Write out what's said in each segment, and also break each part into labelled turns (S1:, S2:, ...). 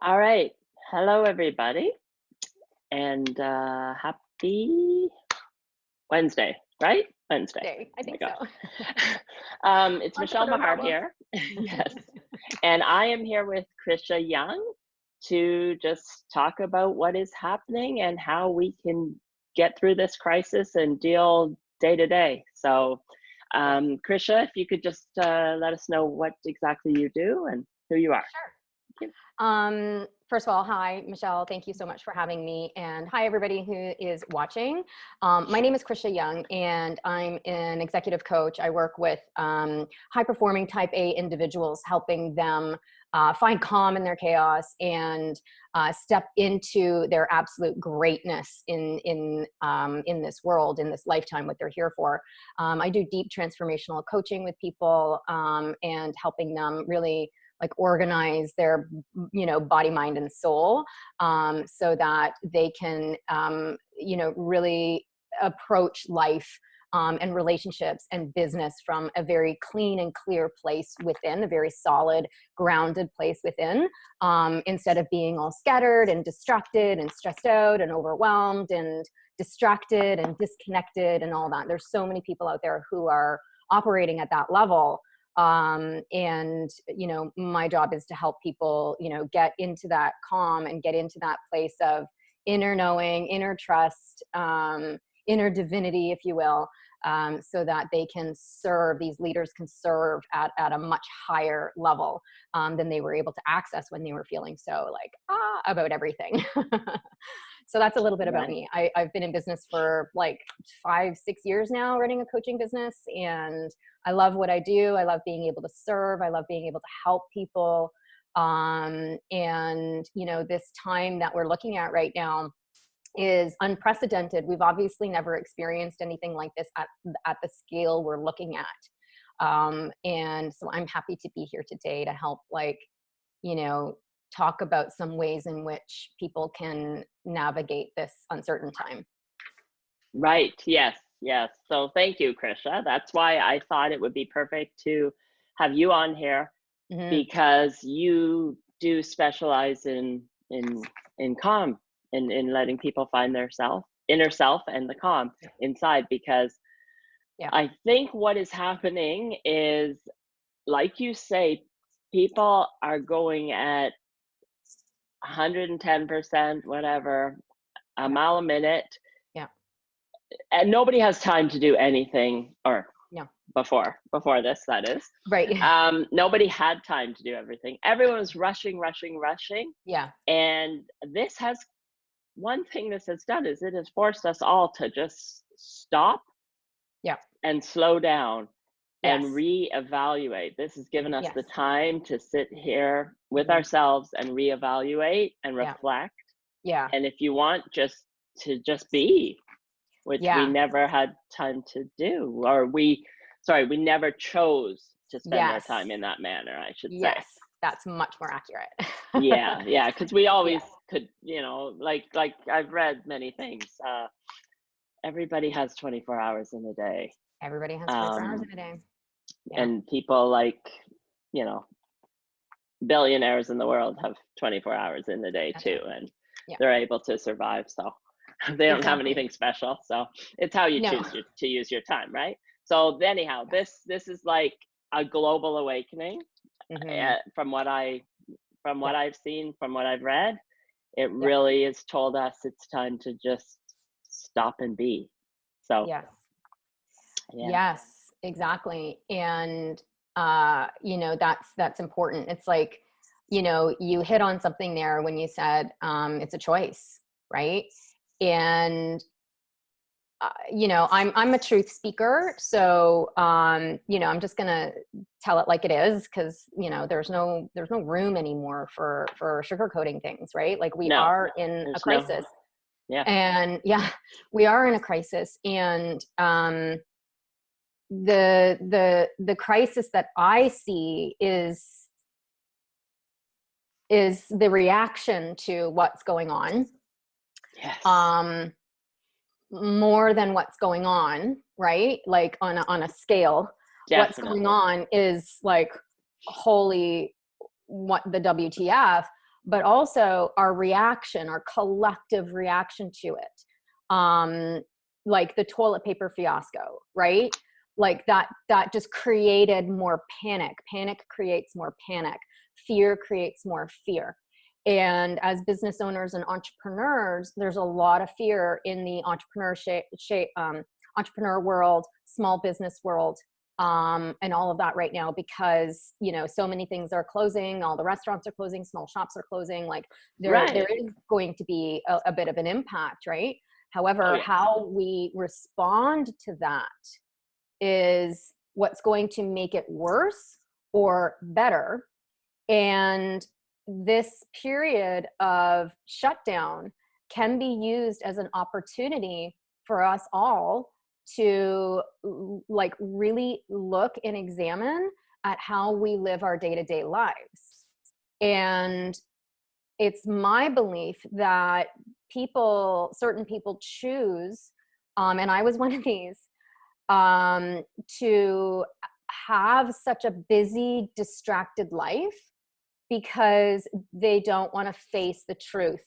S1: All right. Hello, everybody, and happy Wednesday, right? Wednesday.
S2: Day. I
S1: Oh my
S2: think
S1: gosh.
S2: so.
S1: It's
S2: On to
S1: Michele
S2: the
S1: Maher
S2: problem.
S1: here. Yes. And I am here with Krisha Young to just talk about what is happening and how we can get through this crisis and deal day to day. So,
S2: Yes.
S1: Krisha, if you could just let us know what exactly you do and who you are.
S2: Sure.
S1: Thank you.
S2: First of all, hi, Michelle. Thank you so much for having me. And hi, everybody who is watching. My name is Krisha Young, and I'm an executive coach. I work with high performing type A individuals, helping them find calm in their chaos and step into their absolute greatness in this world, in this lifetime, what they're here for. I do deep transformational coaching with people and helping them really like organize their body, mind, and soul, so that they can really approach life and relationships and business from a very clean and clear place within, a very solid, grounded place within, instead of being all scattered and distracted and stressed out and overwhelmed and distracted and disconnected and all that. There's so many people out there who are operating at that level. And my job is to help people get into that calm and get into that place of inner knowing, inner trust, inner divinity, if you will, so that they can serve, these leaders can serve at a much higher level than they were able to access when they were feeling so about everything. So that's a little bit about
S1: Right.
S2: me. I've been in business for like 5-6 years now, running a coaching business, and I love what I do. I love being able to serve. I love being able to help people. And this time that we're looking at right now is unprecedented. We've obviously never experienced anything like this at the scale we're looking at. And so I'm happy to be here today to help, talk about some ways in which people can navigate this uncertain time.
S1: Right. Yes. Yes. So thank you, Krisha. That's why I thought it would be perfect to have you on here
S2: Hmm.
S1: because you do specialize in calm, in letting people find their inner self and the calm
S2: Yeah.
S1: inside. Because
S2: Yeah.
S1: I think what is happening is, like you say, people are going at 110%, whatever, a
S2: Yeah.
S1: mile a minute,
S2: Yeah.
S1: and nobody has time to do anything, or
S2: No.
S1: before this, that is.
S2: Right.
S1: Nobody had time to do everything. Everyone was rushing,
S2: Yeah.
S1: and this has one thing this has done is it has forced us all to just stop
S2: Yeah.
S1: and slow down and
S2: Yes.
S1: reevaluate. This has given us
S2: Yes.
S1: the time to sit here with
S2: Hmm.
S1: ourselves and reevaluate and
S2: Yeah.
S1: reflect.
S2: Yeah.
S1: And if you want, just be, which we
S2: Yeah.
S1: never had time to do, or we never chose to spend our
S2: Yes.
S1: time in that manner, I should say.
S2: Yes. That's much more accurate.
S1: Yeah, because we
S2: Yeah.
S1: always could, like I've read many things. Everybody has 24 hours in a day,
S2: Everybody has 24 hours
S1: um,
S2: in a day. Yeah.
S1: and people like, you know, billionaires in the world have 24 hours in the day
S2: That's
S1: too,
S2: right.
S1: and
S2: Yeah.
S1: they're able to survive. So they don't have
S2: Exactly.
S1: anything special. So it's how you
S2: No.
S1: choose to use your time, right? So anyhow,
S2: Yes.
S1: this is like a global awakening,
S2: Hmm.
S1: from what
S2: Yeah.
S1: I've seen, from what I've read. It
S2: Yeah.
S1: really has told us it's time to just stop and be. So
S2: Yes.
S1: yeah,
S2: Yes, exactly. And that's important. It's like, you hit on something there when you said it's a choice, right? And I'm a truth speaker, so I'm just gonna tell it like it is, because there's no room anymore for sugarcoating things, right? Like, we
S1: no,
S2: are in a
S1: there's no,
S2: crisis,
S1: yeah,
S2: and yeah, we are in a crisis, and the crisis that I see is the reaction to what's going on,
S1: yes,
S2: um more than what's going on, right? Like, on a scale, what's going
S1: definitely,
S2: on is like, holy, what the WTF. but also our reaction, our collective reaction to it. Like the toilet paper fiasco, right? Like that just created more panic. Panic creates more panic. Fear creates more fear. And as business owners and entrepreneurs, there's a lot of fear in the entrepreneur world, small business world, and all of that right now, because, you know, so many things are closing, all the restaurants are closing, small shops are closing, like there is going to be a bit of an impact, right? However, how we respond to that is what's going to make it worse or better. And this period of shutdown can be used as an opportunity for us all to like really look and examine at how we live our day-to-day lives. And it's my belief that certain people choose, and I was one of these, to have such a busy, distracted life because they don't want to face the truth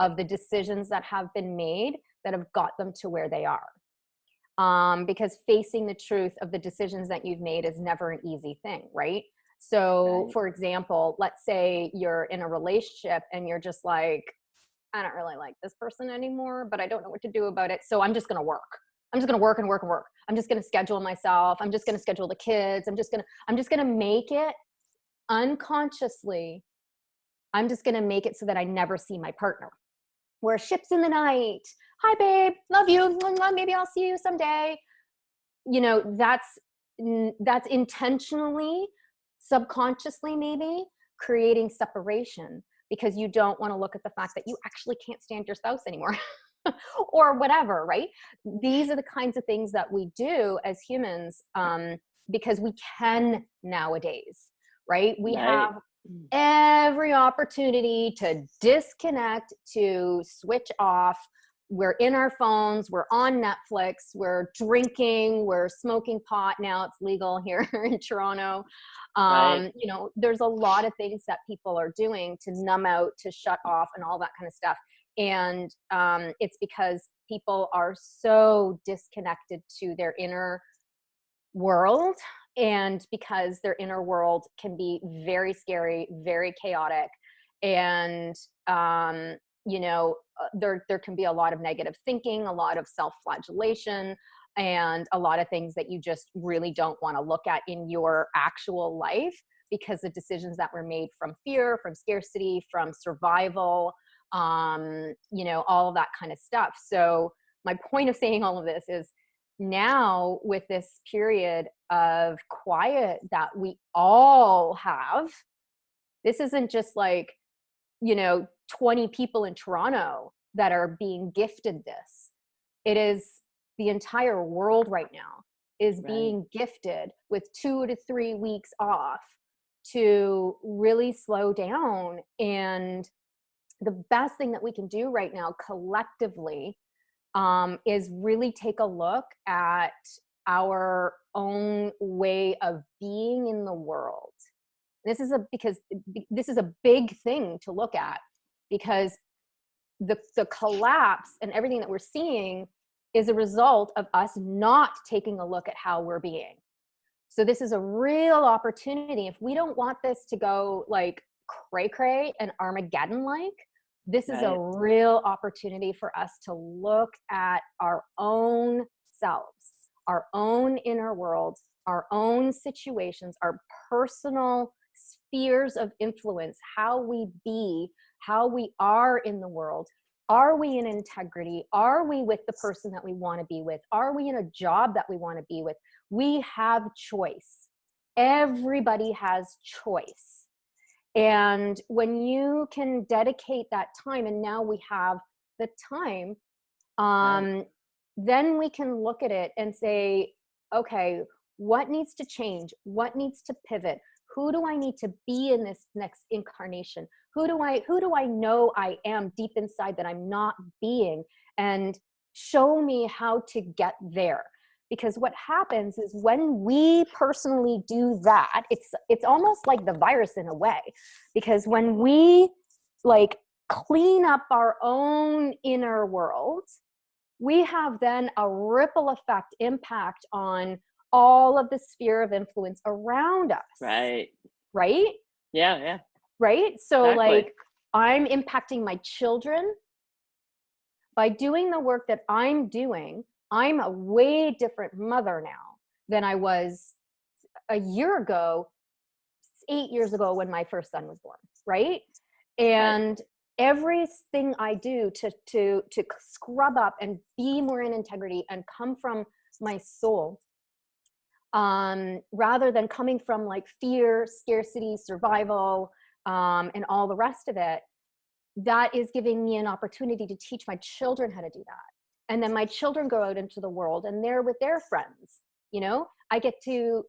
S2: of the decisions that have been made that have got them to where they are. Because facing the truth of the decisions that you've made is never an easy thing, right? So for example, let's say you're in a relationship and you're just like, I don't really like this person anymore, but I don't know what to do about it. So I'm just going to work. I'm just going to work and work and work. I'm just going to schedule myself. I'm just going to schedule the kids. I'm just going to make it unconsciously. I'm just going to make it so that I never see my partner. We're ships in the night. Hi, babe. Love you. Maybe I'll see you someday. You know, that's intentionally, subconsciously, maybe creating separation because you don't want to look at the fact that you actually can't stand your spouse anymore or whatever, right? These are the kinds of things that we do as humans because we can nowadays, right? We have every opportunity to disconnect, to switch off. We're in our phones, we're on Netflix, we're drinking, we're smoking pot. Now it's legal here in Toronto. You know, there's a lot of things that people are doing to numb out, to shut off and all that kind of stuff. And it's because people are so disconnected to their inner world, and because their inner world can be very scary, very chaotic, and you know, there can be a lot of negative thinking, a lot of self-flagellation, and a lot of things that you just really don't want to look at in your actual life because the decisions that were made from fear, from scarcity, from survival, you know, all of that kind of stuff. So my point of saying all of this is, now with this period of quiet that we all have, this isn't just like, you know, 20 people in Toronto that are being gifted this. It is the entire world right now is being gifted with 2 to 3 weeks off to really slow down. And the best thing that we can do right now collectively is really take a look at our own way of being in the world. Because this is a big thing to look at, because the collapse and everything that we're seeing is a result of us not taking a look at how we're being. So this is a real opportunity. If we don't want this to go like cray cray and Armageddon like, this is a real opportunity for us to look at our own selves, our own inner worlds, our own situations, our personal spheres of influence, how we be, how we are in the world. Are we in integrity? Are we with the person that we want to be with? Are we in a job that we want to be with? We have choice. Everybody has choice. And when you can dedicate that time, and now we have the time, then we can look at it and say, okay, what needs to change? What needs to pivot? Who do I need to be in this next incarnation? Who do I know I am deep inside that I'm not being? And show me how to get there. Because what happens is when we personally do that, it's almost like the virus in a way. Because when we like clean up our own inner world, we have then a ripple effect impact on all of the sphere of influence around us.
S1: Right.
S2: Right?
S1: Yeah.
S2: Right? So
S1: Exactly.
S2: like I'm impacting my children by doing the work that I'm doing. I'm a way different mother now than I was a year ago, 8 years ago when my first son was born. Right? And everything I do to scrub up and be more in integrity and come from my soul, rather than coming from like fear, scarcity, survival, and all the rest of it, that is giving me an opportunity to teach my children how to do that. And then my children go out into the world and they're with their friends. I get to,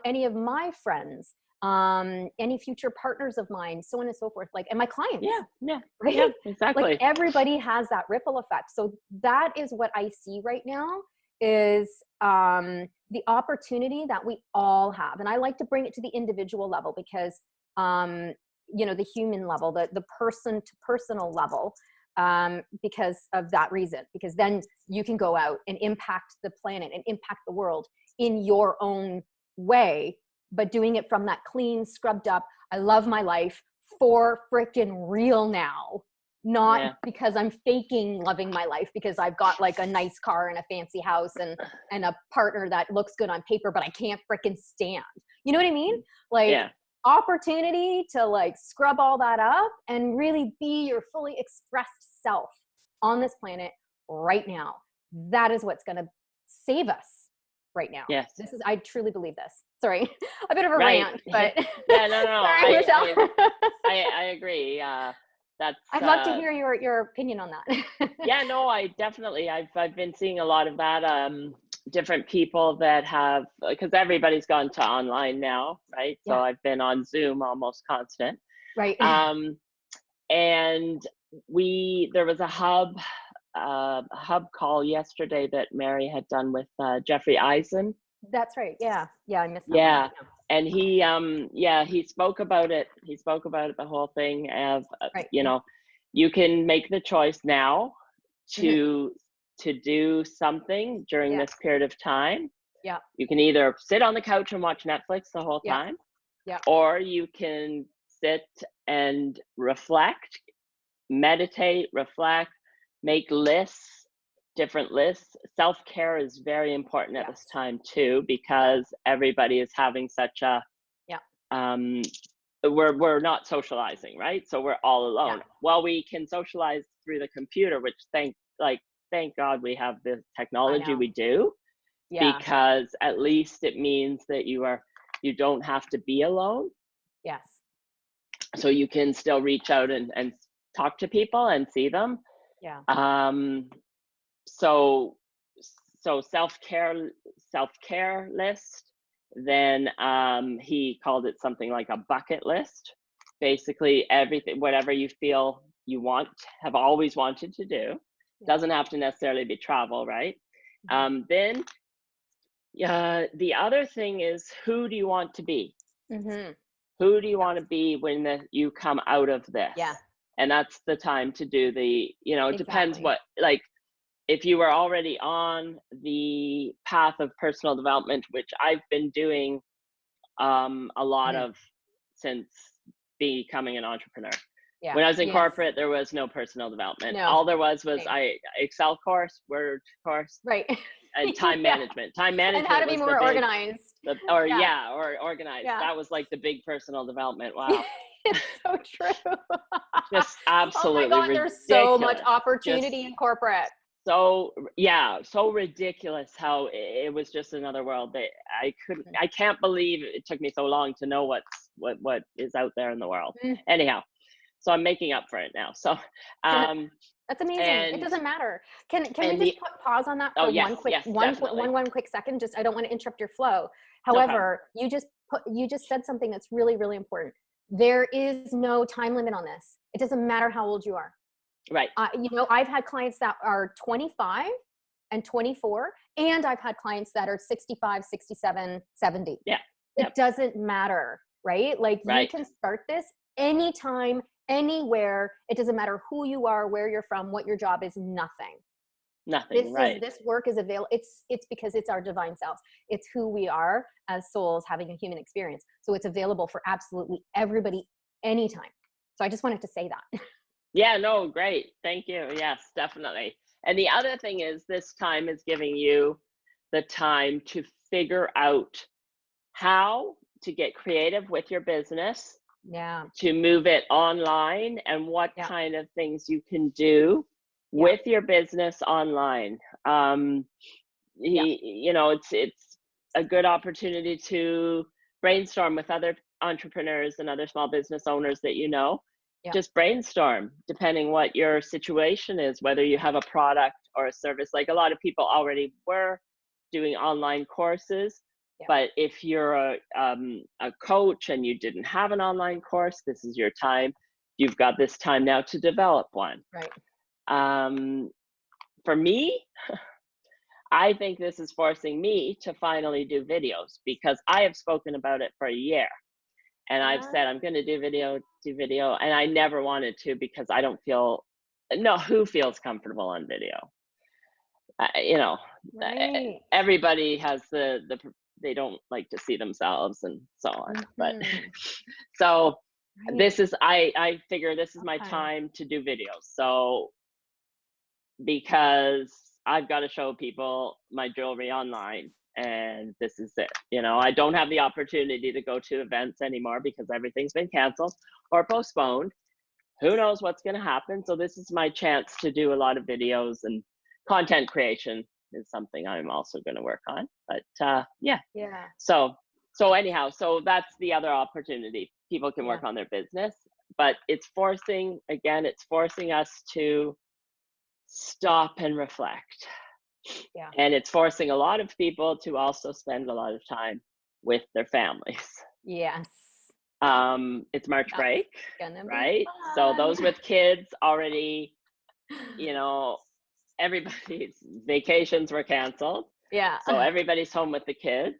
S2: any of my friends, any future partners of mine, so on and so forth, like, and my clients.
S1: Yeah.
S2: Right?
S1: Yeah, exactly.
S2: Like everybody has that ripple effect. So that is what I see right now is the opportunity that we all have. And I like to bring it to the individual level because, the human level, the person to personal level, because of that reason, because then you can go out and impact the planet and impact the world in your own way, but doing it from that clean, scrubbed up, I love my life for freaking real now, not because I'm faking loving my life because I've got like a nice car and a fancy house and a partner that looks good on paper, but I can't freaking stand. You know what I mean? Like opportunity to like scrub all that up and really be your fully expressed self on this planet right now. That is what's going to save us right now.
S1: Yes.
S2: I truly believe this. Sorry, a bit of a rant, but
S1: yeah, no.
S2: Sorry, Michele.
S1: I agree. That's.
S2: I'd love to hear your opinion on that.
S1: Yeah, no, I definitely. I've been seeing a lot of that. Different people that have, because everybody's gone to online now, right? So I've been on Zoom almost constant.
S2: Right.
S1: And there was a hub call yesterday that Mary had done with Jeffrey Eisen.
S2: That's right. Yeah, I missed that.
S1: Yeah, and he spoke about it. He spoke about it, the whole thing of you can make the choice now to do something during this period of time.
S2: Yeah.
S1: You can either sit on the couch and watch Netflix the whole time, or you can sit and reflect, meditate, reflect, make lists, different lists. Self-care is very important at this time too, because everybody is having such a we're not socializing, right? So we're all alone. Well, we can socialize through the computer, which thank God we have the technology we do, because at least it means that you don't have to be alone.
S2: Yes.
S1: So you can still reach out and talk to people and see them.
S2: Yeah.
S1: So self-care list. Then he called it something like a bucket list. Basically everything, whatever you feel you have always wanted to do. Doesn't have to necessarily be travel, right? Then the other thing is, who do you want to be? Who do you want to be when you come out of this? And that's the time to do it depends what, like, if you were already on the path of personal development, which I've been doing a lot of since becoming an entrepreneur. When I was in corporate, there was no personal development. All there was Excel course, Word course, and time management. Time management
S2: and how to be more organized.
S1: Or organized. That was like the big personal development. Wow.
S2: It's so true.
S1: Just absolutely
S2: oh my God,
S1: ridiculous.
S2: there's so much opportunity in corporate.
S1: So ridiculous how it was just another world that I can't believe it took me so long to know what is out there in the world. Anyhow, so I'm making up for it now. So
S2: that's amazing. It doesn't matter. Can we just pause on that for one quick second? Just, I don't want to interrupt your flow. However, you just said something that's really, really important. There is no time limit on this. It doesn't matter how old you are.
S1: Right.
S2: I've had clients that are 25 and 24, and I've had clients that are 65, 67, 70.
S1: Yeah.
S2: It doesn't matter, right? Like you can start this anytime, anywhere. It doesn't matter who you are, where you're from, what your job is, nothing.
S1: Nothing, right.
S2: This work is available. It's because it's our divine selves. It's who we are as souls having a human experience. So it's available for absolutely everybody, anytime. So I just wanted to say that.
S1: Yeah, no, great. Thank you. Yes, definitely. And the other thing is, this time is giving you the time to figure out how to get creative with your business,
S2: Yeah.
S1: to move it online, and what
S2: Yeah.
S1: kind of things you can do
S2: Yeah.
S1: with your business online. You know, it's a good opportunity to brainstorm with other entrepreneurs and other small business owners that you know.
S2: Yeah.
S1: Just brainstorm, depending what your situation is, whether you have a product or a service. Like, a lot of people already were doing online courses,
S2: Yeah.
S1: but if you're a coach and you didn't have an online course, this is your time. You've got this time now to develop one.
S2: Right.
S1: For me, I think this is forcing me to finally do videos, because I have spoken about it for a year. And I've said, I'm going to do video. And I never wanted to, because I don't feel, no, who feels comfortable on video? You know,
S2: Right.
S1: everybody has they don't like to see themselves and so on. But so
S2: Right.
S1: this is, I figure this is my
S2: Okay.
S1: time to do videos. So, because I've got to show people my jewelry online, and this is it. You know, I don't have the opportunity to go to events anymore because everything's been canceled or postponed. Who knows what's going to happen? So this is my chance to do a lot of videos, and content creation is something I'm also going to work on. But yeah. So anyhow, so that's the other opportunity. People can work on their business, but it's forcing us to stop and reflect.
S2: Yeah.
S1: And it's forcing a lot of people to also spend a lot of time with their families.
S2: Yes.
S1: It's March break,
S2: Gonna be
S1: right? So
S2: fun.
S1: those with kids already, you know, everybody's vacations were canceled.
S2: Yeah.
S1: So everybody's home with the kids.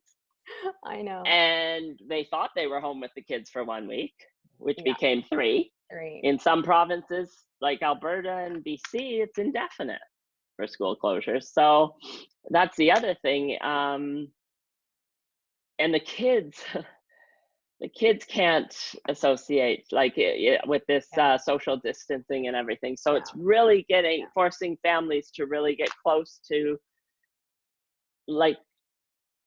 S2: I know.
S1: And they thought they were home with the kids for 1 week, which became 3.
S2: 3.
S1: In some provinces like Alberta and BC, it's indefinite for school closures. So that's the other thing. And the kids, the kids can't associate like with this social distancing and everything. So it's really forcing families to really get close to, like,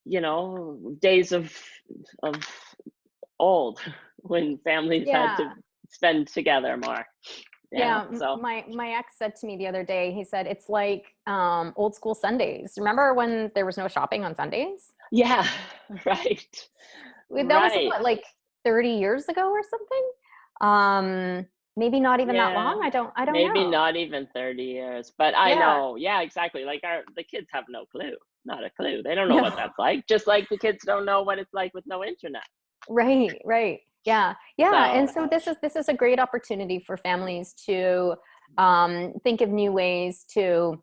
S1: you know, days of old, when families had to spend together more. So
S2: my ex said to me the other day, he said, it's like old school Sundays. Remember when there was no shopping on Sundays?
S1: Yeah, right.
S2: That was what, like 30 years ago or something? Maybe not even that long. I don't
S1: maybe
S2: know.
S1: not even 30 years, but I know. Yeah, exactly. Like the kids have no clue, not a clue. They don't know what that's like. Just like the kids don't know what it's like with no internet.
S2: Right. Yeah. And so this is a great opportunity for families to think of new ways to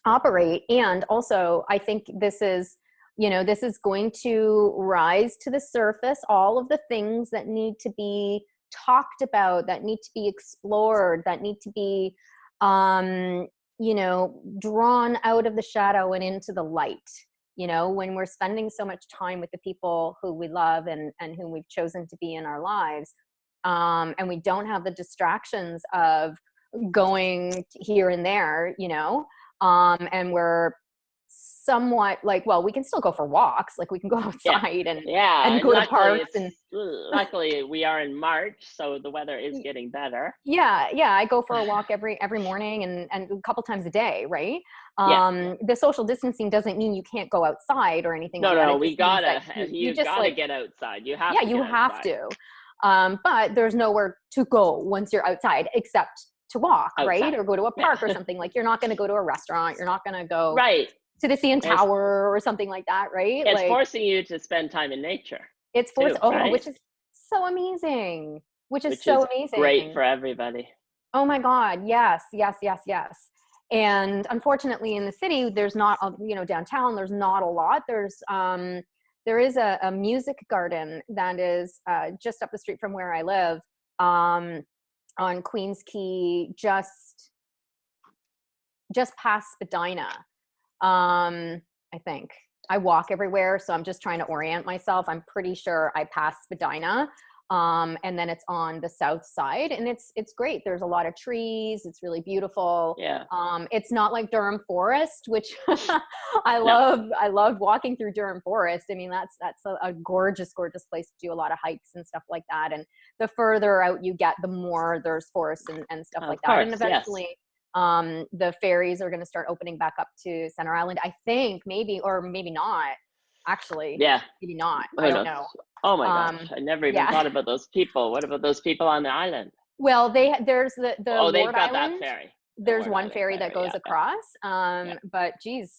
S2: operate. And also, I think this is going to rise to the surface, all of the things that need to be talked about, that need to be explored, that need to be, drawn out of the shadow and into the light. When we're spending so much time with the people who we love and whom we've chosen to be in our lives, and we don't have the distractions of going here and there, and we're somewhat like, well, we can still go for walks, like we can go outside and go to parks. And
S1: luckily we are in March, so the weather is getting better.
S2: I go for a walk every morning and a couple times a day, right? The social distancing doesn't mean you can't go outside or anything.
S1: No, we gotta get outside. You have
S2: to. But there's nowhere to go once you're outside except to walk, right? Or go to a park or something. Like, you're not going to go to a restaurant. You're not going to go to the CN Tower or something like that, right?
S1: It's forcing you to spend time in nature.
S2: It's forced, which is so amazing. Which is
S1: great for everybody.
S2: Oh my God, yes. And unfortunately, in the city, there's not, downtown, there's not a lot. There is a music garden that is just up the street from where I live. on Queens Quay, just past Spadina. I think I walk everywhere, so I'm just trying to orient myself. I'm pretty sure I passed Spadina. And then it's on the south side, and it's great. There's a lot of trees. It's really beautiful.
S1: Yeah.
S2: It's not like Durham Forest, which I love. I love walking through Durham Forest. I mean, that's a gorgeous, gorgeous place to do a lot of hikes and stuff like that. And the further out you get, the more there's forests and stuff like that. And eventually, the ferries are going to start opening back up to Center Island, I think, maybe, or maybe not. Actually, maybe not. I don't know.
S1: Oh my gosh, I never even thought about those people. What about those people on the island?
S2: Well, there's the
S1: Lord
S2: they've got
S1: Island. That ferry.
S2: There's one ferry that goes across. But geez,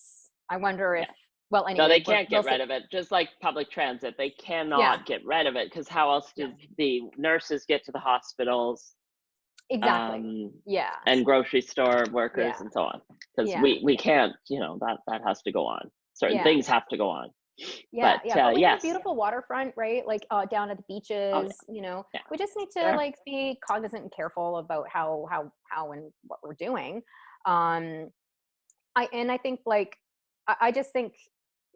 S2: I wonder if, well, anyway.
S1: No, they can't get rid of it. Just like public transit, they cannot get rid of it, because how else do the nurses get to the hospitals?
S2: Exactly.
S1: And grocery store workers and so on. Because we can't, that has to go on. Certain things have to go on.
S2: But we have a beautiful waterfront, right? Like down at the beaches, we just need to like be cognizant and careful about how and what we're doing. I think like, I just think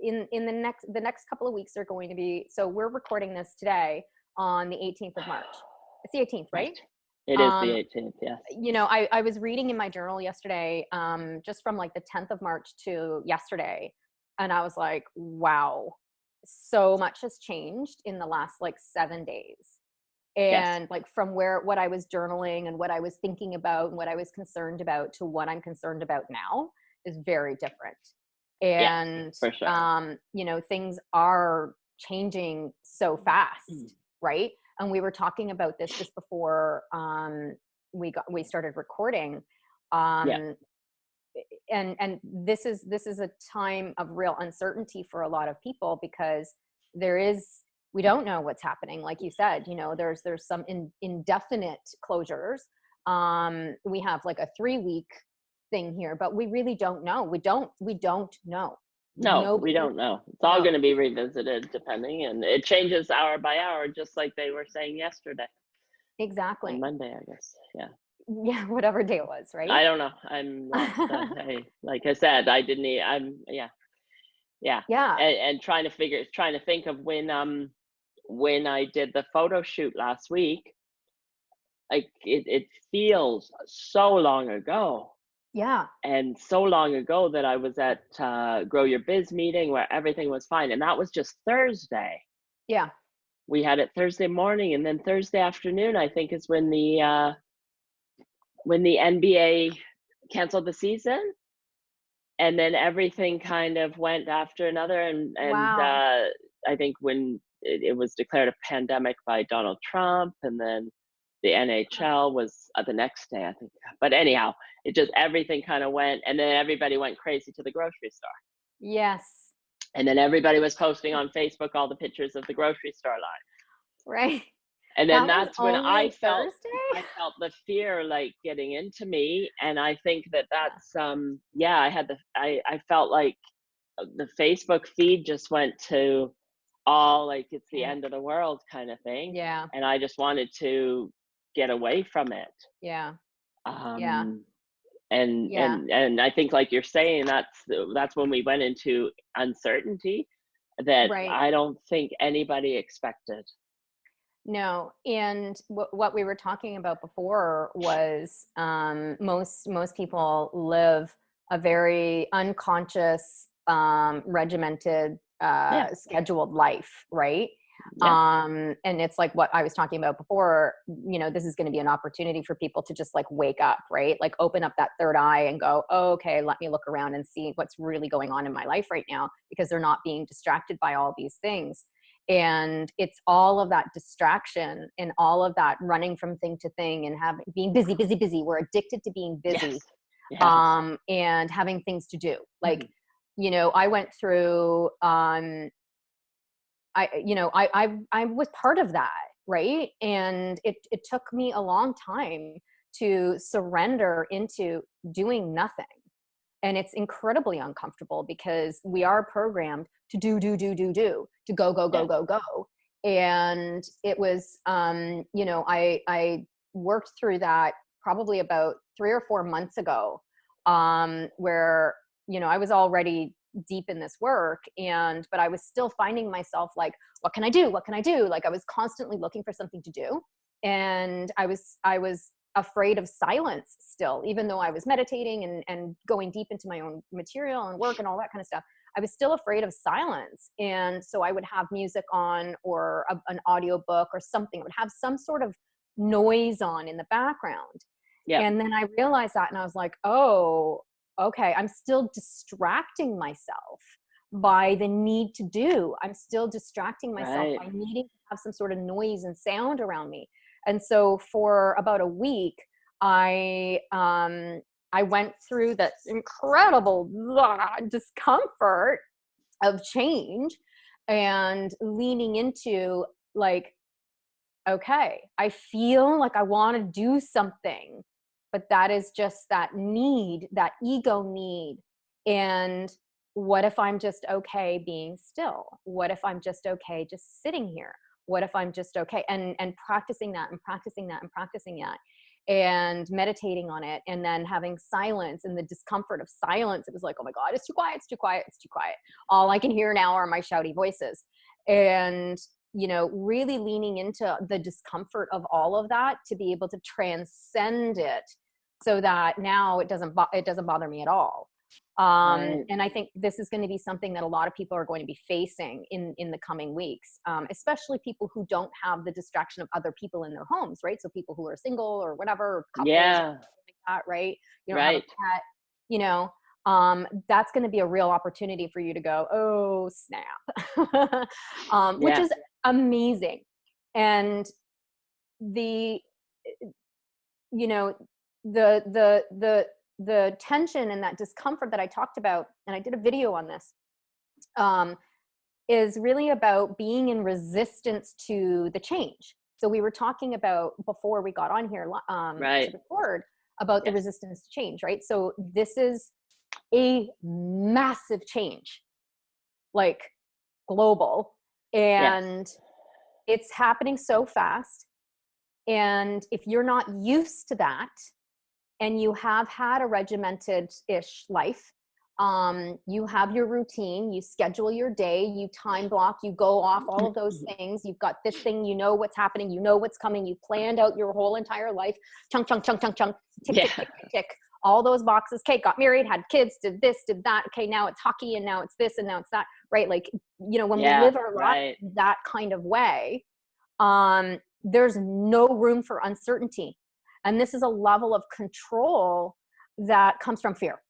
S2: in the next couple of weeks are going to be, so we're recording this today on the 18th of March. It's the 18th, right?
S1: It is the 18th, yes.
S2: I was reading in my journal yesterday, just from like the 10th of March to yesterday. And I was like, wow, so much has changed in the last like 7 days. And like from what I was journaling and what I was thinking about and what I was concerned about to what I'm concerned about now is very different. And,
S1: for sure.
S2: Things are changing so fast, right? And we were talking about this just before we started recording. And this is a time of real uncertainty for a lot of people, because we don't know what's happening. Like you said, there's some indefinite closures. We have like a 3-week thing here, but we really don't know. We don't know.
S1: No, we don't know. It's all going to be revisited depending, and it changes hour by hour, just like they were saying yesterday.
S2: Exactly.
S1: On Monday, I guess.
S2: Yeah, whatever day it was, right?
S1: I don't know. I'm lost. Like I said, I didn't. And trying to think of when I did the photo shoot last week. Like it feels so long ago.
S2: Yeah.
S1: And so long ago that I was at Grow Your Biz meeting where everything was fine, and that was just Thursday.
S2: Yeah.
S1: We had it Thursday morning, and then Thursday afternoon, I think, is when the NBA canceled the season, and then everything kind of went after another. And
S2: wow.
S1: I think when it was declared a pandemic by Donald Trump, and then the NHL was the next day, I think. But anyhow, everything kind of went, and then everybody went crazy to the grocery store.
S2: Yes.
S1: And then everybody was posting on Facebook all the pictures of the grocery store line.
S2: Right.
S1: And then that's when I felt the fear like getting into me. And I think that's I felt like the Facebook feed just went to all like it's the end of the world kind of thing.
S2: Yeah.
S1: And I just wanted to get away from it.
S2: Yeah.
S1: And I think, like you're saying, that's when we went into uncertainty that I don't think anybody expected.
S2: No. And what we were talking about before was most people live a very unconscious, regimented, scheduled life, right? And it's like what I was talking about before, this is going to be an opportunity for people to just like wake up, right? Like open up that third eye and go, oh, okay, let me look around and see what's really going on in my life right now, because they're not being distracted by all these things. And it's all of that distraction and all of that running from thing to thing and being busy. We're addicted to being busy. Yes. And having things to do. Like, I went through, I was part of that, right? And it took me a long time to surrender into doing nothing. And it's incredibly uncomfortable because we are programmed to do, to go. And it was, I worked through that probably about 3 or 4 months ago, where, you know, I was already deep in this work, but I was still finding myself like, what can I do? What can I do? Like I was constantly looking for something to do. And I was afraid of silence still, even though I was meditating and going deep into my own material and work and all that kind of stuff. I was still afraid of silence. And so I would have music on, or an audio book or something. I would have some sort of noise on in the background.
S1: Yeah.
S2: And then I realized that, and I was like, oh, okay, I'm still distracting myself by the need to do. I'm still distracting myself by needing to have some sort of noise and sound around me. And so for about a week, I went through that incredible discomfort of change and leaning into like, okay, I feel like I want to do something, but that is just that need, that ego need. And what if I'm just okay being still? What if I'm just okay just sitting here? What if I'm just okay? And practicing that and practicing that and practicing that and meditating on it, and then having silence and the discomfort of silence. It was like, oh my God, it's too quiet, it's too quiet, it's too quiet. All I can hear now are my shouty voices. And, you know, really leaning into the discomfort of all of that to be able to transcend it so that now it doesn't bother me at all. And I think this is going to be something that a lot of people are going to be facing in the coming weeks, especially people who don't have the distraction of other people in their homes, right? So people who are single or whatever, or couples, or something like that, right? You don't have a pet, you know, that's going to be a real opportunity for you to go, oh, snap, which is amazing. And the, you know, the tension and that discomfort that I talked about, and I did a video on this, is really about being in resistance to the change. So we were talking about, before we got on here to record, about the resistance to change, right? So this is a massive change, like global, and it's happening so fast. And if you're not used to that, and you have had a regimented-ish life, you have your routine, you schedule your day, you time block, you go off all of those things. You've got this thing, you know what's happening, you know what's coming, you planned out your whole entire life, chunk, chunk, chunk, chunk, chunk, tick, tick, tick, tick, tick, all those boxes. Okay, got married, had kids, did this, did that. Okay, now it's hockey, and now it's this, and now it's that, right? Like, you know, when we live our life that kind of way, there's no room for uncertainty. And this is a level of control that comes from fear.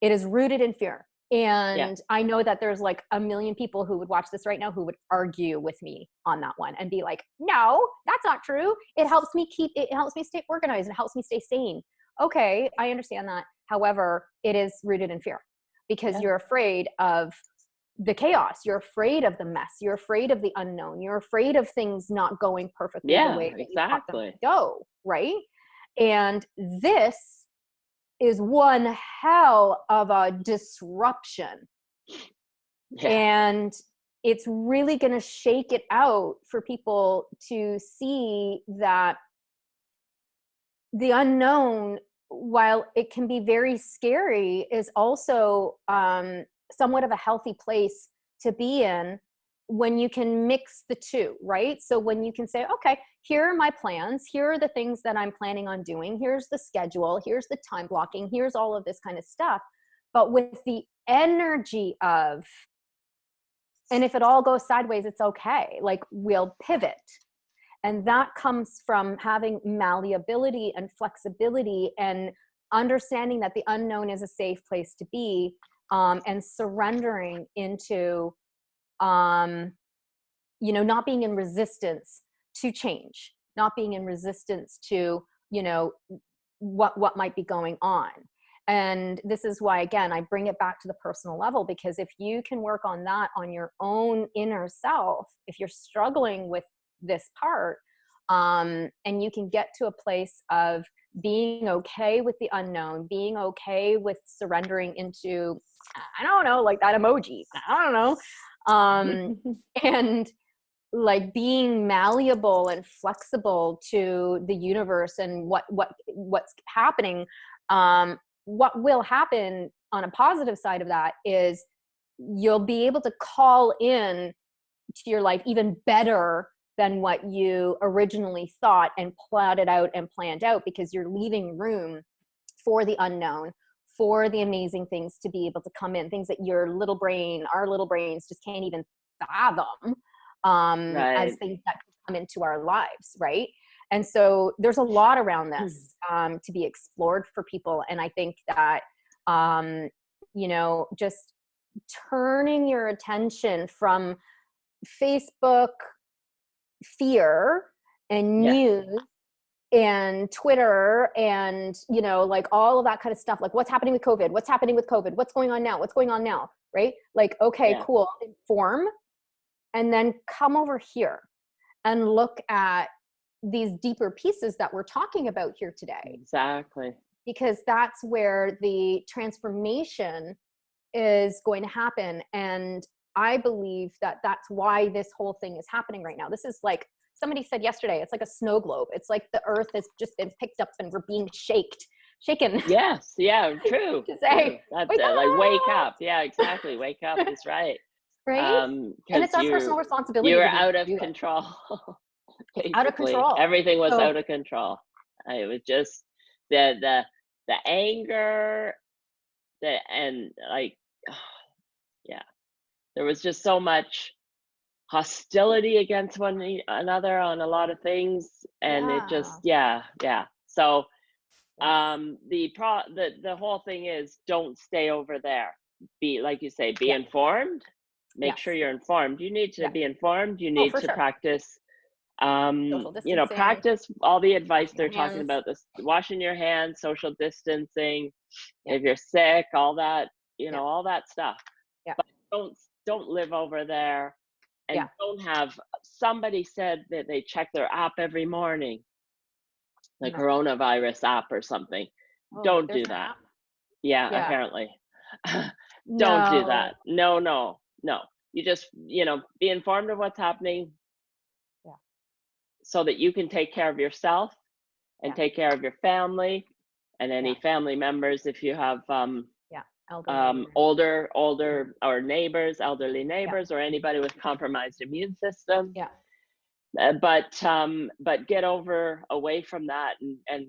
S2: It is rooted in fear. And I know that there's like a million people who would watch this right now who would argue with me on that one and be like, no, that's not true. It helps me stay organized. It helps me stay sane. Okay, I understand that. However, it is rooted in fear because you're afraid of the chaos. You're afraid of the mess. You're afraid of the unknown. You're afraid of things not going perfectly the way that you want them to go, right? And this is one hell of a disruption. And it's really going to shake it out for people to see that the unknown, while it can be very scary, is also somewhat of a healthy place to be in when you can mix the two, right? So when you can say, okay, here are my plans, here are the things that I'm planning on doing, here's the schedule, here's the time blocking, here's all of this kind of stuff, but with the energy of, and if it all goes sideways, it's okay, like we'll pivot. And that comes from having malleability and flexibility and understanding that the unknown is a safe place to be, and surrendering into, you know, not being in resistance to change, not being in resistance to, you know, what might be going on. And this is why, again, I bring it back to the personal level, because if you can work on that on your own inner self, if you're struggling with this part, and you can get to a place of being okay with the unknown, being okay with surrendering into, I don't know, like that emoji, I don't know, and like being malleable and flexible to the universe and what's happening. What will happen on a positive side of that is you'll be able to call in to your life even better than what you originally thought and plotted out and planned out, because you're leaving room for the unknown, for the amazing things to be able to come in, things that our little brains just can't even fathom, as things that could come into our lives, right? And so there's a lot around this to be explored for people. And I think that, just turning your attention from Facebook fear and news and Twitter and, like all of that kind of stuff, like what's happening with COVID, what's going on now, right? Like, okay, cool, inform, and then come over here and look at these deeper pieces that we're talking about here today.
S1: Exactly.
S2: Because that's where the transformation is going to happen. And I believe that that's why this whole thing is happening right now. This is like, somebody said yesterday, it's like a snow globe. It's like the earth has just been picked up and we're being shaken.
S1: Yes. Yeah. True.
S2: To say,
S1: that's it. Like, wake up. Yeah, exactly. Wake up is right.
S2: Right. And it's our personal responsibility.
S1: You were out of control.
S2: Out of control.
S1: Everything was out of control. It was just the anger, and like, there was just so much hostility against one another on a lot of things, and it just so the whole thing is, don't stay over there. Be, like you say, be informed. Make sure you're informed. You need to be informed. You need to practice practice all the advice they're talking about, this washing your hands, social distancing, if you're sick, all that, all that stuff. But don't live over there. And don't have, somebody said that they check their app every morning, the coronavirus app or something. Don't do that. Apparently. Don't do that. No. You just, be informed of what's happening so that you can take care of yourself and take care of your family and any family members if you have older or neighbors, elderly neighbors, or anybody with compromised immune system. But get away from that and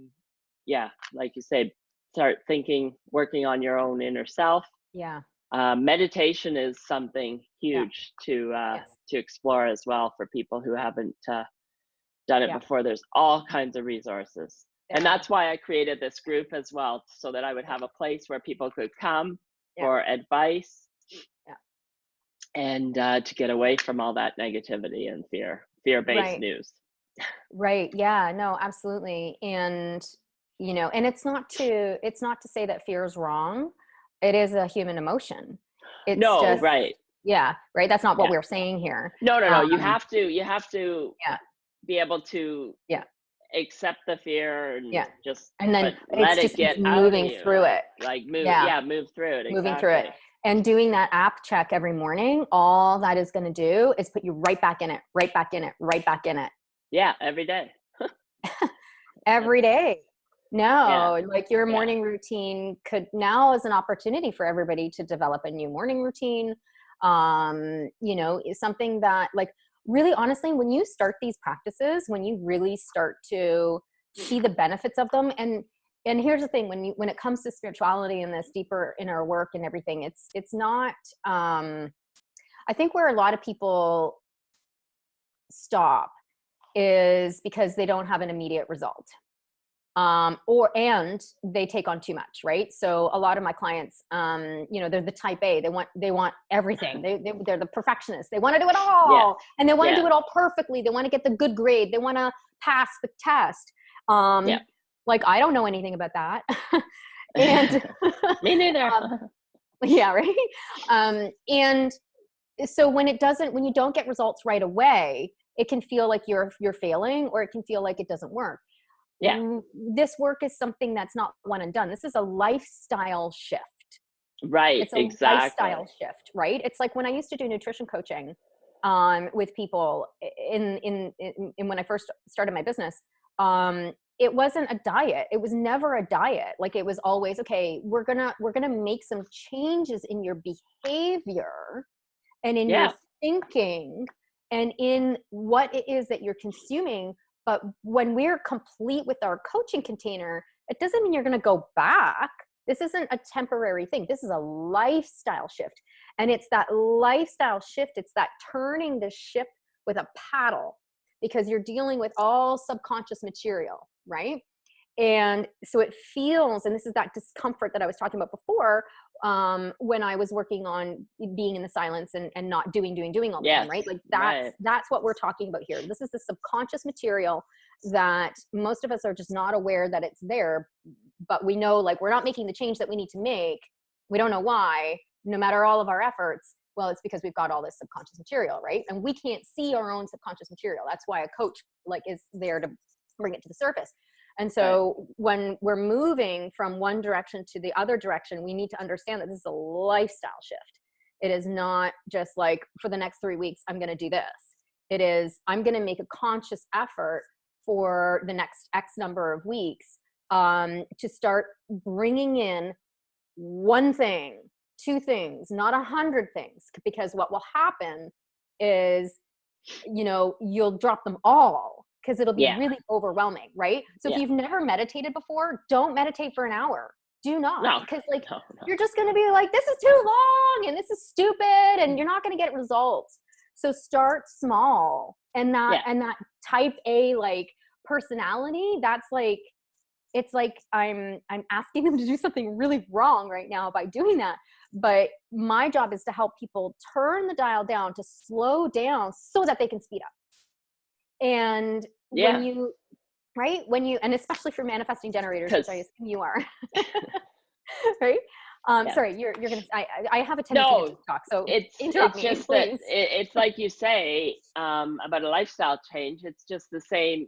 S1: like you say, start working on your own inner self. Meditation is something huge to explore as well for people who haven't done it before. There's all kinds of resources. And that's why I created this group as well, so that I would have a place where people could come for advice and to get away from all that negativity and fear-based news.
S2: Right. Yeah, no, absolutely. And, and it's not to say that fear is wrong. It is a human emotion. It's just,
S1: right.
S2: Yeah. Right. That's not what we're saying here.
S1: No. You have to be able to accept the fear and
S2: and then
S1: let it get
S2: moving through it.
S1: Like move through it.
S2: Moving through it. And doing that app check every morning, all that is going to do is put you right back in it.
S1: Yeah, every day.
S2: Every day. No, like your morning routine now is an opportunity for everybody to develop a new morning routine. Is something that, like, really honestly, when you start these practices, when you really start to see the benefits of them, and here's the thing, when it comes to spirituality and this deeper inner work and everything, it's not, I think where a lot of people stop is because they don't have an immediate result. And they take on too much, right? So a lot of my clients, they're the type A. They want everything. They're the perfectionists. They want to do it all, and they want to do it all perfectly. They want to get the good grade. They want to pass the test. Like, I don't know anything about that, and
S1: me neither.
S2: Right. And so when you don't get results right away, it can feel like you're failing, or it can feel like it doesn't work. This work is something that's not one and done. This is a lifestyle shift.
S1: Right.
S2: It's a lifestyle shift, right? It's like when I used to do nutrition coaching, with people in when I first started my business. It wasn't a diet. It was never a diet. Like, it was always, okay, we're gonna make some changes in your behavior and in your
S1: Yeah.
S2: thinking and in what it is that you're consuming. But when we're complete with our coaching container, it doesn't mean you're going to go back. This isn't a temporary thing. This is a lifestyle shift. And it's that lifestyle shift. It's that turning the ship with a paddle, because you're dealing with all subconscious material, right? And so it feels, and this is that discomfort that I was talking about before, when I was working on being in the silence and not doing all the time, right? Like that's what we're talking about here. This is the subconscious material that most of us are just not aware that it's there, but we know, like, we're not making the change that we need to make. We don't know why, no matter all of our efforts. Well, it's because we've got all this subconscious material, right? And we can't see our own subconscious material. That's why a coach, like, is there to bring it to the surface. And so when we're moving from one direction to the other direction, we need to understand that this is a lifestyle shift. It is not just like, for the next 3 weeks, I'm going to do this. It is, I'm going to make a conscious effort for the next X number of weeks to start bringing in one thing, two things, not 100 things, because what will happen is, you know, you'll drop them all, because it'll be really overwhelming, right? So if you've never meditated before, don't meditate for an hour. Do not, because you're just going to be like, this is too long and this is stupid and you're not going to get results. So start small. And that type A, like, personality, that's like, it's like I'm asking them to do something really wrong right now by doing that. But my job is to help people turn the dial down, to slow down so that they can speed up. And when you, right, and especially for manifesting generators, which I assume you are, right? Sorry, you're gonna. I have a tendency to talk, so interrupt me,
S1: just
S2: please.
S1: that it's like you say about a lifestyle change. It's just the same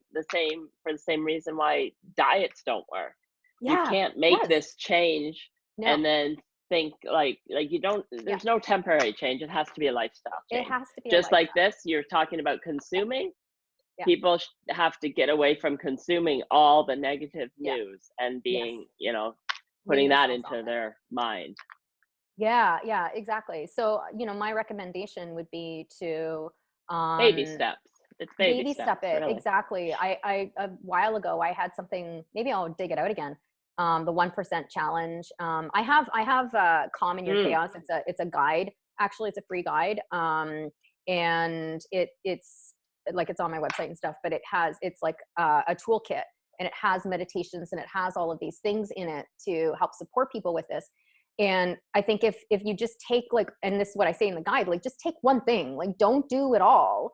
S1: for the same reason why diets don't work. You can't make this change and then think like you don't. There's no temporary change. It has to be a lifestyle change.
S2: It has to be
S1: just like this. You're talking about consuming. People have to get away from consuming all the negative news and being, you know, putting that into their mind.
S2: Yeah, exactly. So, you know, my recommendation would be to
S1: baby steps. It's baby
S2: step it.
S1: Really.
S2: Exactly. I a while ago I had something, maybe I'll dig it out again. The 1% challenge. I have Calm in Your Chaos. It's a guide. Actually, it's a free guide. And it's like, it's on my website and stuff, but it's like a toolkit, and it has meditations and it has all of these things in it to help support people with this. And I think if you just take, like, and this is what I say in the guide, like, just take one thing, like, don't do it all,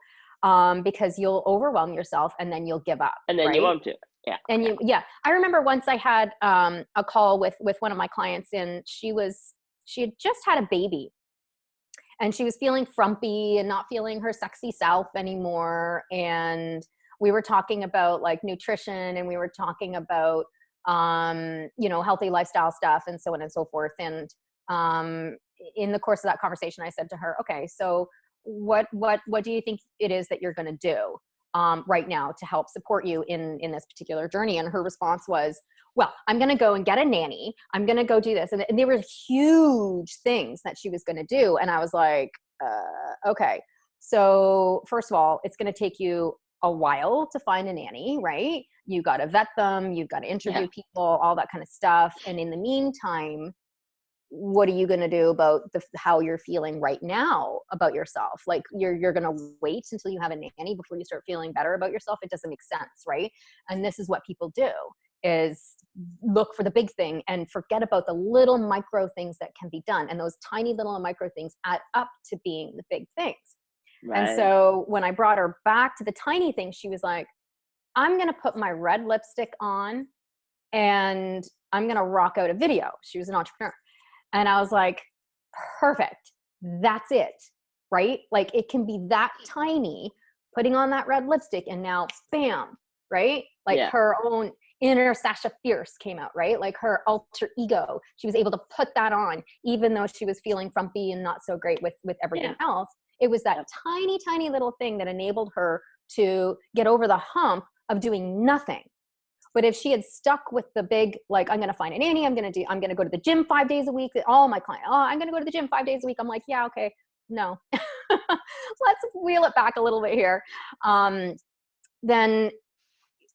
S2: because you'll overwhelm yourself and then you'll give up.
S1: And then you won't do it. Yeah.
S2: And I remember once I had a call with one of my clients, and she had just had a baby. And she was feeling frumpy and not feeling her sexy self anymore. And we were talking about, like, nutrition, and we were talking about, you know, healthy lifestyle stuff and so on and so forth. And in the course of that conversation, I said to her, okay, so what do you think it is that you're going to do right now to help support you in this particular journey? And her response was, well, I'm going to go and get a nanny. I'm going to go do this. And there were huge things that she was going to do. And I was like, okay, so first of all, it's going to take you a while to find a nanny, right? You got to vet them. You've got to interview people, all that kind of stuff. And in the meantime, what are you going to do about how you're feeling right now about yourself? Like, you're going to wait until you have a nanny before you start feeling better about yourself? It doesn't make sense, right? And this is what people do, is look for the big thing and forget about the little micro things that can be done. And those tiny little micro things add up to being the big things. Right. And so when I brought her back to the tiny things, she was like, I'm going to put my red lipstick on and I'm going to rock out a video. She was an entrepreneur. And I was like, perfect. That's it. Right? Like, it can be that tiny, putting on that red lipstick, and now bam, right? Like, her own inner Sasha Fierce came out, right? Like, her alter ego, she was able to put that on, even though she was feeling frumpy and not so great with everything else. It was that tiny, tiny little thing that enabled her to get over the hump of doing nothing. But if she had stuck with the big, like, I'm going to find a nanny, I'm going to go to the gym 5 days a week. All my clients, oh, I'm going to go to the gym 5 days a week. I'm like, yeah, okay, no. Let's wheel it back a little bit here. Then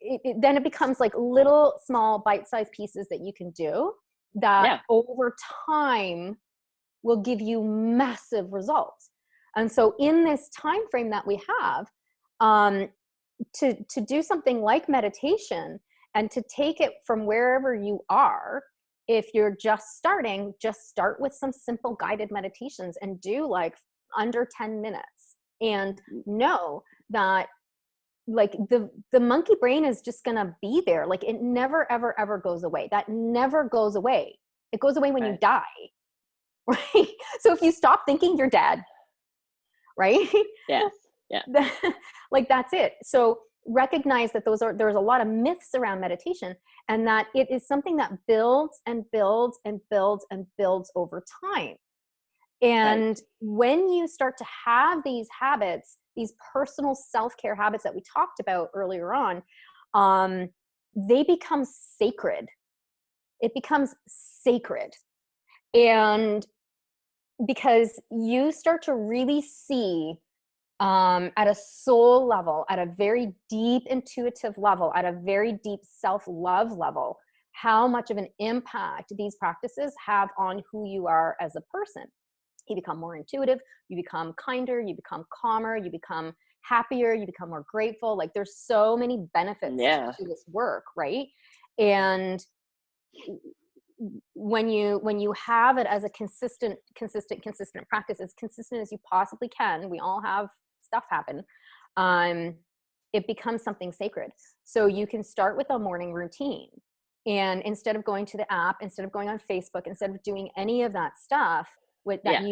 S2: it becomes like little small bite-sized pieces that you can do that over time will give you massive results. And so in this time frame that we have, to do something like meditation and to take it from wherever you are, if you're just starting, just start with some simple guided meditations and do like under 10 minutes and know that like the monkey brain is just gonna be there. Like it never, ever, ever goes away. That never goes away. It goes away when you die, right? So if you stop thinking, you're dead, right?
S1: Yes. Yeah.
S2: Like that's it. So recognize that there's a lot of myths around meditation, and that it is something that builds and builds and builds and builds over time. And when you start to have these habits, these personal self-care habits that we talked about earlier on, they become sacred. It becomes sacred. And because you start to really see at a soul level, at a very deep intuitive level, at a very deep self-love level, how much of an impact these practices have on who you are as a person. You become more intuitive, you become kinder, you become calmer, you become happier, you become more grateful. Like there's so many benefits to this work, right? And when you have it as a consistent practice, as consistent as you possibly can, we all have stuff happen, it becomes something sacred. So you can start with a morning routine, and instead of going to the app, instead of going on Facebook, instead of doing any of that stuff with that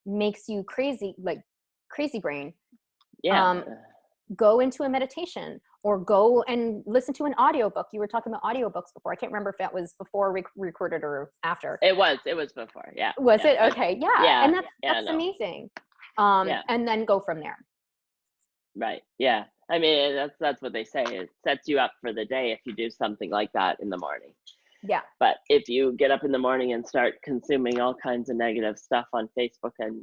S2: makes you crazy, like crazy brain, go into a meditation or go and listen to an audiobook. You were talking about audiobooks before. I can't remember if that was before recorded or after.
S1: It was before. Yeah.
S2: Was it? Okay. Yeah. And that's amazing. And then go from there.
S1: Right. Yeah. I mean, that's what they say. It sets you up for the day if you do something like that in the morning.
S2: Yeah.
S1: But if you get up in the morning and start consuming all kinds of negative stuff on Facebook and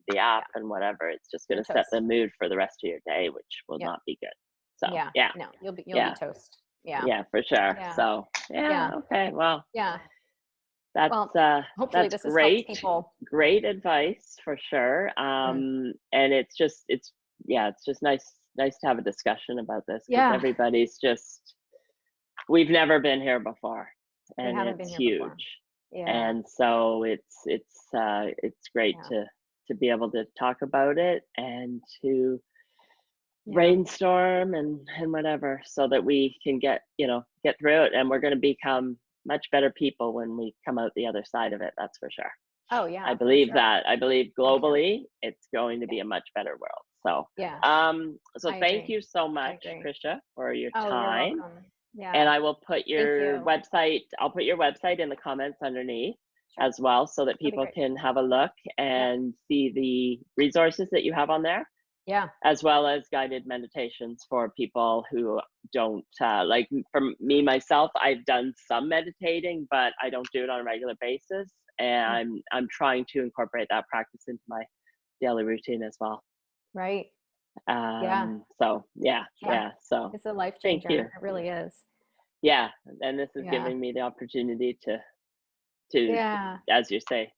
S1: the app and whatever, it's just going to set the mood for the rest of your day, which will not be good. So
S2: no, you'll be toast.
S1: Yeah, for sure. So okay, well, that's
S2: hopefully
S1: that's
S2: this
S1: great.
S2: Has helped people.
S1: Great advice for sure. And it's just nice to have a discussion about this, because everybody's just, we've never been here before, and it's huge. And so it's great to be able to talk about it and to brainstorm and whatever, so that we can get through it, and we're going to become much better people when we come out the other side of it. That's for sure.
S2: Oh yeah,
S1: I believe that. I believe globally it's going to be a much better world. So so thank you so much, Krisha, for your time.
S2: You're welcome. Yeah.
S1: And I will put your website, I'll put your website in the comments underneath as well, so that people can have a look and see the resources that you have on there.
S2: Yeah.
S1: As well as guided meditations for people who don't, like for me, myself, I've done some meditating, but I don't do it on a regular basis. And I'm trying to incorporate that practice into my daily routine as well.
S2: Right.
S1: So so
S2: it's a life changer. It really is.
S1: Yeah. And this is giving me the opportunity to as you say,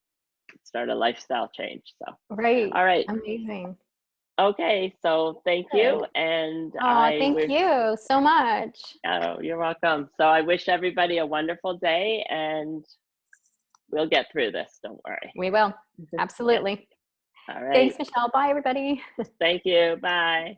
S1: start a lifestyle change. So all right.
S2: Amazing.
S1: Okay, so thank you, and
S2: thank you so much.
S1: Oh, you're welcome. So I wish everybody a wonderful day, and we'll get through this. Don't worry.
S2: We will. Absolutely.
S1: All right.
S2: Thanks, Michelle. Bye, everybody.
S1: Thank you. Bye.